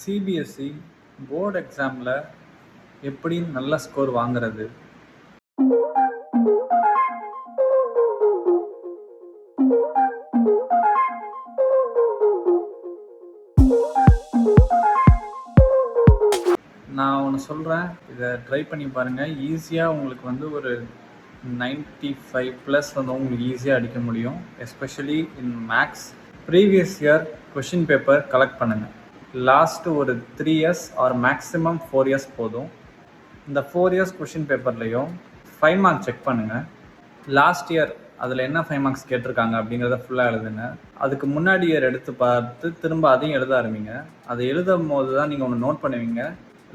CBSE board எக்ஸாமில் எப்படி நல்ல ஸ்கோர் வாங்குறது? நான் ஒன்று சொல்கிறேன், இதை ட்ரை பண்ணி பாருங்கள். ஈஸியாக உங்களுக்கு வந்து ஒரு 95+ வந்து உங்களுக்கு ஈஸியாக அடிக்க முடியும். Especially in maths. Previous year question paper collect பண்ணுங்கள். லாஸ்ட்டு ஒரு 3 இயர்ஸ் ஆர் மேக்ஸிமம் 4 இயர்ஸ் போதும். இந்த 4 இயர்ஸ் கொஷின் பேப்பர்லேயும் 5 மார்க் செக் பண்ணுங்கள். லாஸ்ட் இயர் அதில் என்ன 5 மார்க்ஸ் கேட்டிருக்காங்க அப்படிங்கிறத ஃபுல்லாக எழுதுங்க. அதுக்கு முன்னாடி இயர் எடுத்து பார்த்து திரும்ப அதையும் எழுத ஆரம்பிங்க. அதை எழுதும் போது தான் நீங்கள் ஒன்று நோட் பண்ணுவீங்க,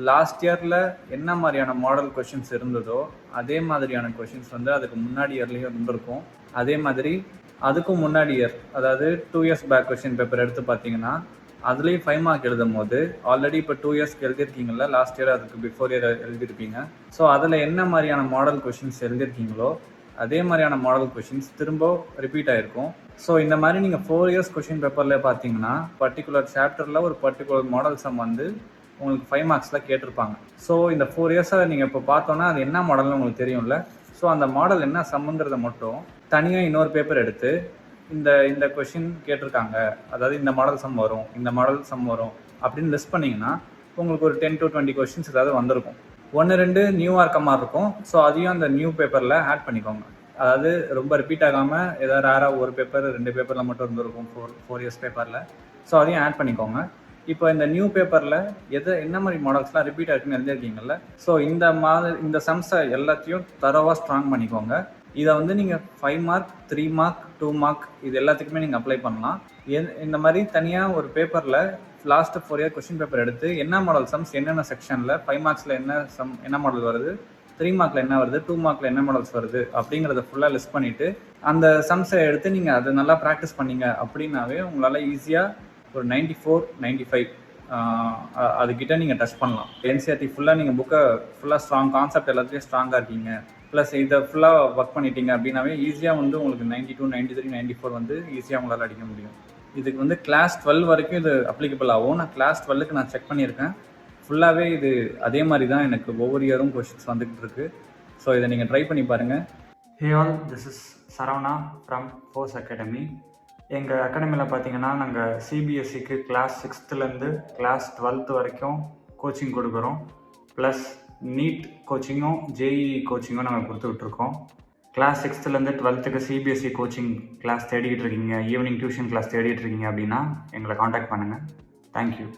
லாஸ்ட் இயரில் என்ன மாதிரியான மாடல் கொஷின்ஸ் இருந்ததோ அதே மாதிரியான கொஷின்ஸ் வந்து அதுக்கு முன்னாடி இயர்லேயும் இருந்திருக்கும். அதே மாதிரி அதுக்கும் முன்னாடி இயர், அதாவது 2 இயர்ஸ் பேக் கொஷின் பேப்பர் எடுத்து பார்த்தீங்கன்னா அதுலேயும் 5 மார்க் எழுதும் போது ஆல்ரெடி இப்போ 2 இயர்ஸ்க்கு எழுதியிருக்கீங்களா, லாஸ்ட் இயர் அதுக்கு பிஃபோர் இயர் எழுதியிருப்பீங்க. ஸோ அதில் என்ன மாதிரியான மாடல் கொஷின்ஸ் எழுதியிருக்கீங்களோ அதே மாதிரியான மாடல் கொஷின்ஸ் திரும்ப ரிப்பீட் ஆகிருக்கும். ஸோ இந்த மாதிரி நீங்கள் 4 இயர்ஸ் கொஷின் பேப்பரில் பார்த்தீங்கன்னா பர்டிகுலர் சாப்டரில் ஒரு பர்டிகுலர் மாடல் சம் வந்து உங்களுக்கு 5 மார்க்ஸில் கேட்டிருப்பாங்க. ஸோ இந்த 4 இயர்ஸை நீங்கள் இப்போ பார்த்தோன்னா அது என்ன மாடல்னு உங்களுக்கு தெரியும்ல. ஸோ அந்த மாடல் என்ன சம்முங்கிறத மட்டும் தனியாக இன்னொரு பேப்பர் எடுத்து இந்த கொஷின் கேட்டிருக்காங்க, அதாவது இந்த மாடல் சம் வரும், இந்த மாடல் சம் வரும் அப்படின்னு லிஸ்ட் பண்ணிங்கன்னா உங்களுக்கு ஒரு 10 to 20 கொஷின்ஸ் ஏதாவது வந்திருக்கும். 1-2 நியூவாக இருக்க மாதிரி இருக்கும். ஸோ அதையும் அந்த நியூ பேப்பரில் ஆட் பண்ணிக்கோங்க. அதாவது ரொம்ப ரிப்பீட் ஆகாமல் ஏதாவது ரேராக ஒரு பேப்பர் 2 பேப்பரில் மட்டும் இருந்திருக்கும் 4 இயர்ஸ் பேப்பரில். ஸோ அதையும் ஆட் பண்ணிக்கோங்க. இப்போ இந்த நியூ பேப்பரில் என்ன மாதிரி மாடல்ஸ்லாம் ரிப்பீட் ஆகிருக்குன்னு எழுதியிருக்கீங்கல்ல, ஸோ இந்த சம்ஸை எல்லாத்தையும் தரவாக ஸ்ட்ராங் பண்ணிக்கோங்க. இதை வந்து நீங்கள் 5 மார்க் 3 மார்க் 2 மார்க் இது எல்லாத்துக்குமே நீங்கள் அப்ளை பண்ணலாம். இந்த மாதிரி தனியாக ஒரு பேப்பரில் லாஸ்ட்டு 4 இயர் கொஷின் பேப்பர் எடுத்து என்ன மாடல் சம்ஸ் என்னென்ன செக்ஷனில் 5 மார்க்ஸில் என்ன மாடல் வருது, 3 மார்க்கில் என்ன வருது, 2 மார்க்கில் என்ன மாடல்ஸ் வருது அப்படிங்கிறத ஃபுல்லாக லிஸ்ட் பண்ணிவிட்டு அந்த சம்ஸை எடுத்து நீங்கள் அதை நல்லா ப்ராக்டிஸ் பண்ணீங்க அப்படின்னாவே உங்களால் ஈஸியாக ஒரு 94, 95 அதுக்கிட்ட நீங்கள் டச் பண்ணலாம். என்சிஆர்டி ஃபுல்லாக நீங்கள் புக்கை ஃபுல்லாக ஸ்ட்ராங் கான்செப்ட் எல்லாத்தையும் ஸ்ட்ராங்காக இருக்கீங்க, ப்ளஸ் இதை ஃபுல்லாக ஒர்க் பண்ணிட்டீங்க அப்படின்னாவே ஈஸியாக வந்து உங்களுக்கு 92, 93, 94 வந்து ஈஸியாக உங்களால் அடிக்க முடியும். இதுக்கு வந்து கிளாஸ் 12 வரைக்கும் இது அப்ளிகபிள் ஆகும். நான் கிளாஸ் 12க்கு நான் செக் பண்ணியிருக்கேன். ஃபுல்லாகவே இது அதே மாதிரி தான் எனக்கு ஒவ்வொரு இயரும் கொஷின்ஸ் வந்துக்கிட்டு இருக்குது. ஸோ இதை நீங்கள் ட்ரை பண்ணி பாருங்கள். Hey all, this is Saravana from force academy. எங்கள் அகாடமியில் பார்த்தீங்கன்னா நாங்கள் சிபிஎஸ்சிக்கு கிளாஸ் 6லேருந்து கிளாஸ் 12 வரைக்கும் கோச்சிங் கொடுக்குறோம். ப்ளஸ் நீட் கோச்சிங்கும் ஜேஇஇ கோச்சிங்கும் நாங்கள் கொடுத்துட்ருக்கோம். கிளாஸ் 6லேருந்து 12க்கு சிபிஎஸ்சி கோச்சிங் கிளாஸ் தேடிக்கிட்டு இருக்கீங்க, ஈவினிங் டியூஷன் கிளாஸ் தேடிட்டு இருக்கீங்க அப்படின்னா எங்களை காண்டாக்ட் பண்ணுங்கள். தேங்க்யூ.